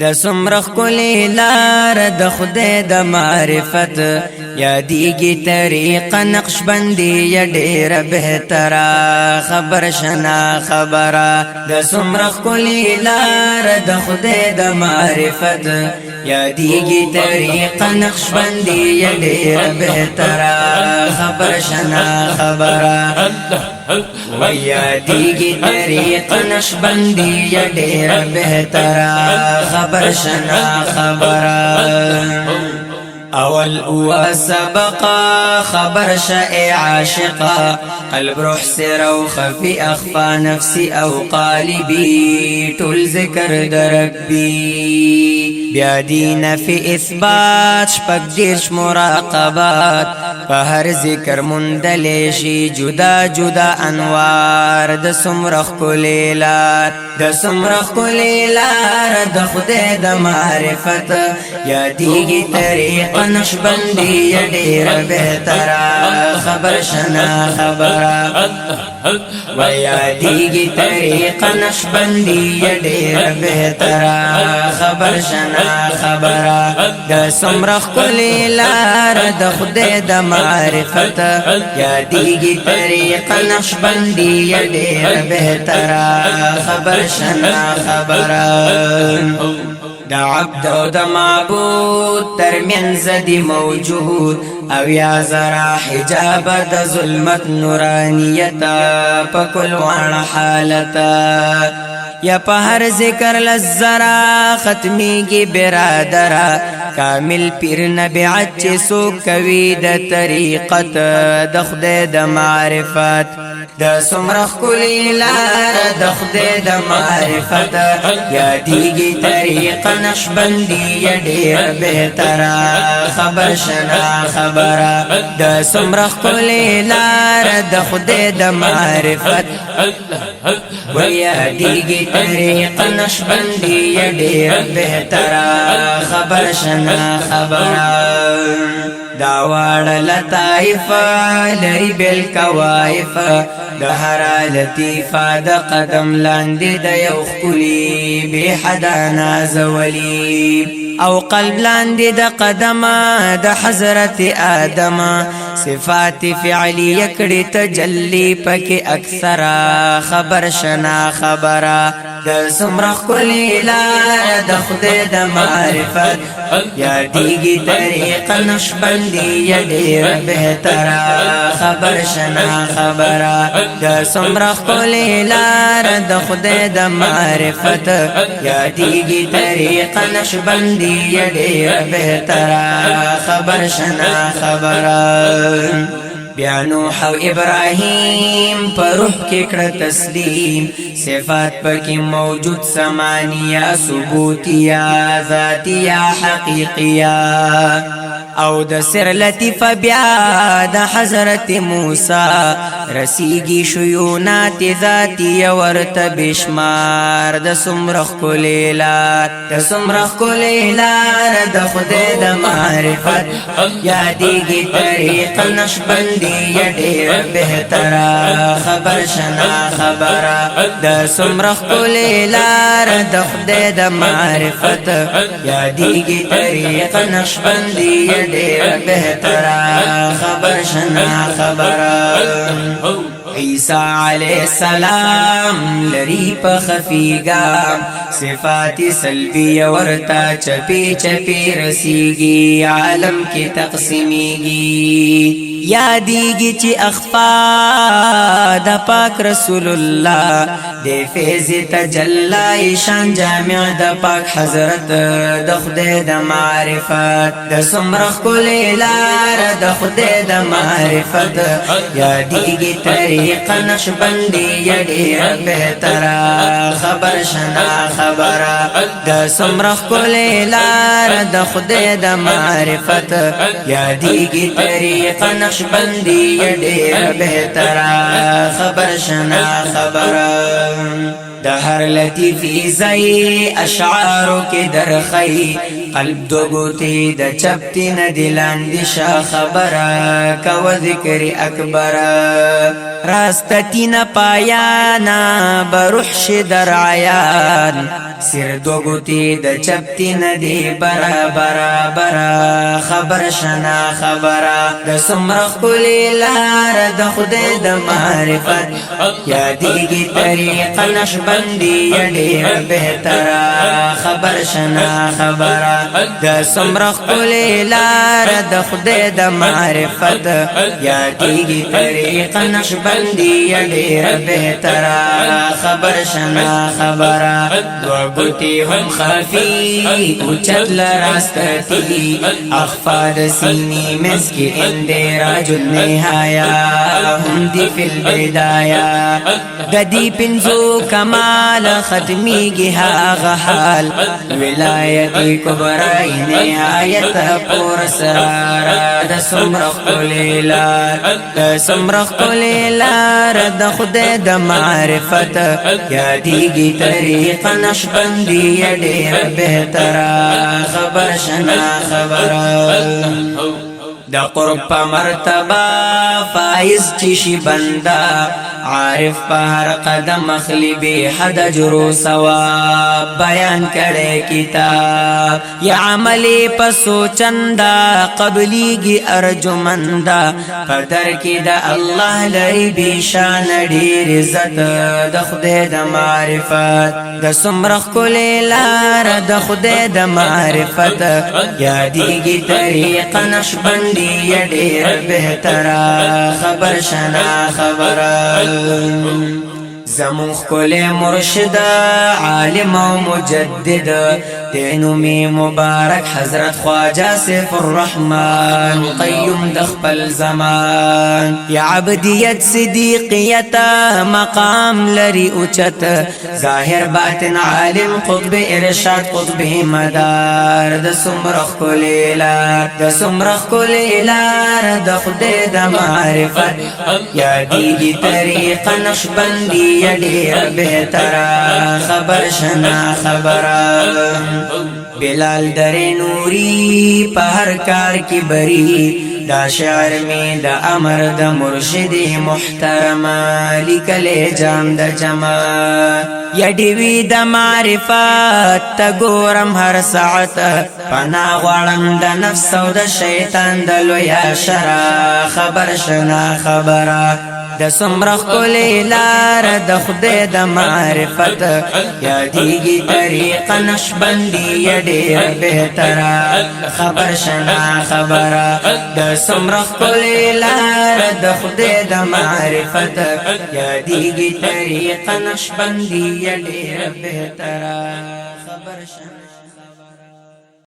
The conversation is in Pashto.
د سمرخ کلی لار د خدای د معرفت یادیږي طریقه نقشبندی یا ډیر بهتره خبر شنا خبره د سمرخ کلی لار د خدای د معرفت یادیږي طریقه نقشبندی یا ډیر بهتره خبر شنا خبره ویادیږي طریقه نقشبندی یا ډیر بهتره خبر شنا خبره اول او سبقا خبر شائع عاشقا قلب روح سر او خفي اخفى نفسي او قالبي طول ذكر دربي بيادين في اثبات شپک دیرش مراقبات فهر ذکر مندلشي جدا جدا انوار د سمرخ کلیلات د سمرخ کلیلات د خدای د معرفت یادیږي طریقه نقشبندی یا ډیر بهتره خبر شنا خبره ویادیږي طریقه نقشبندی یا ډیر بهتره خبر شنا خبره د سمرخ کلیلات د خدای د معرفت یادیږي طریقه نقشبندی یا ډیر بهتره خبر شنا خبره دا عبد او دا معبود ترمنز دی موجود او یا زرا حجاب دا ظلمت نورانیتا پا کل وان حالتا یا پا هر ذکر لزرا ختمی گی برادرا کامل پیر نبیعت چی سو کوی دا طریقت دا خدای دا معرفت د سمرخ کلی لار د خدای د معرفت یادیږي طریقه نقشبندی یا ډیر بهتره خبر شنا خبره د سمرخ کلی لار د خدای د معرفت ویادیږي طریقه نقشبندی یا ډیر بهتره خبر شنا خبره داوار لطائفه لري بالکوائفه د هر لطیفه د قدم لاندې د یو خلی به حدا نازولی او قلب لاندې د قدمه د حضرت آدم صفات فعلی کړي تجلی پکې اکثره خبر شنا خبره د سمرخ کلی لار د خدای د معرفت یادیږي طریقه نقشبندی یا ډیر بهتره خبر شنا خبره د سمرخ کلی لار د خدای د معرفت یادیږي طریقه نقشبندی یا ډیر بهتره خبر شنا خبره بیا نوح او ابراهیم پر روح کې کړه تسلیم صفات پکې موجود سمانیه ثبوتیه ذاتیه حقیقیه او د سر لطیفه بیا د حضرت موسی رسیږي شیونات ذاتی ورته بشمار د سمرخ کلیلات د سمرخ کلیلات د خدای د معرفت یادیږي طریقه نقشبندی یا ډیر بهتره خبر شنا خبره د سمرخ کلیلات د خدای د معرفت یادیږي طریقه نقشبندی ډیر بهتره خبر شنا خبره عیسی علیہ السلام لری په خفیګام صفات سلبی ورتا چپی چپی رسیږي عالم کې تقسیمیږي یادیږي چې اخفا د پاک رسول الله د فیض تجلی شان جامع د پاک حضرت د خدای د معرفت د سمرخ کلی لار د خدای د معرفت یادیږي طریقه نقشبندی یا ډیر بهتره خبر شنا خبره د سمرخ کلی لار د خدای د معرفت یادیږي طریقه نقشبندی یا ډیر بهتره خبر شنا خبره د هر لطیفی زئی اشعارو کې درخی قلب دو گوتی د چپتی ندلاندی شا خبره کو ذکر اکبره راستتین پایانا بروح شدر عیان سر دو گوتی د چپتین دی برا برا برا خبر شنا خبرا د سمرخ کلی لار د خدای د معرفت یادیگی طریق نشبندی دیر بہترا خبر شنا خبرا د سمرخ کلی لار د خدای د معرفت یادیگی طریق نشبندی دیر بہترا خبر شنا خبرا گوتی هم خفی اوچت لراستتی اخفاد سینی مسکی اندراج النهایا هم دی فی البدایا ددی پنزو کمال ختمی گی ها حال ولایتی کبرائی نهایت پور سرارا د سمرخ کلی لار د سمرخ کلی لار د خدای د معرفت یادیگی طریق نشبندی دیر بہترا خبر شنا خبرا دا قرب پا مرتبہ فائز چشی بندہ عارف پا ہر قدم اخلی بی حد جرو ثواب بیان کرے کتاب یا عملی پا سوچندہ قبلی گی ارجمندہ قدر کی دا اللہ لری بی شان دیر عزت دا خدای دا معرفت دا سمرخ کلی لار دا خدای دا معرفت یادیگی طریق نشبندی دیر بہترا خبر شنا خبرا زموخ کلی مرشد عالم و مجدد دینومی مبارک حضرت خواجہ سیف الرحمن قیم دخپل زمان یا عبدیت صدیقیت مقام لری اچت ظاہر باطن عالم قطب ارشاد قطب مدار د سمرخ کلی لار د سمرخ کلی لار د خدای د معرفت یادیگی طریق نشبندی دیر بہترا خبر شنا خبرا بلال در نوری پہر کار کی بری دا شعر میں دا امر دا مرشد محترم لکلے جام دا جمال یڈیوی دا معرفت تا گورم ہر ساعت پنا غوارم دا نفس و دا شیطان دا لویا شرا خبر شنا خبرا د سمرخ کلی لار د خدای د معرفت یادیگی طریق نشبندی دیر بہترا خبر شنا خبرا د سمرخ کلی لار د خدای د معرفت یادیگی طریق نشبندی دیر بہترا خبر شنا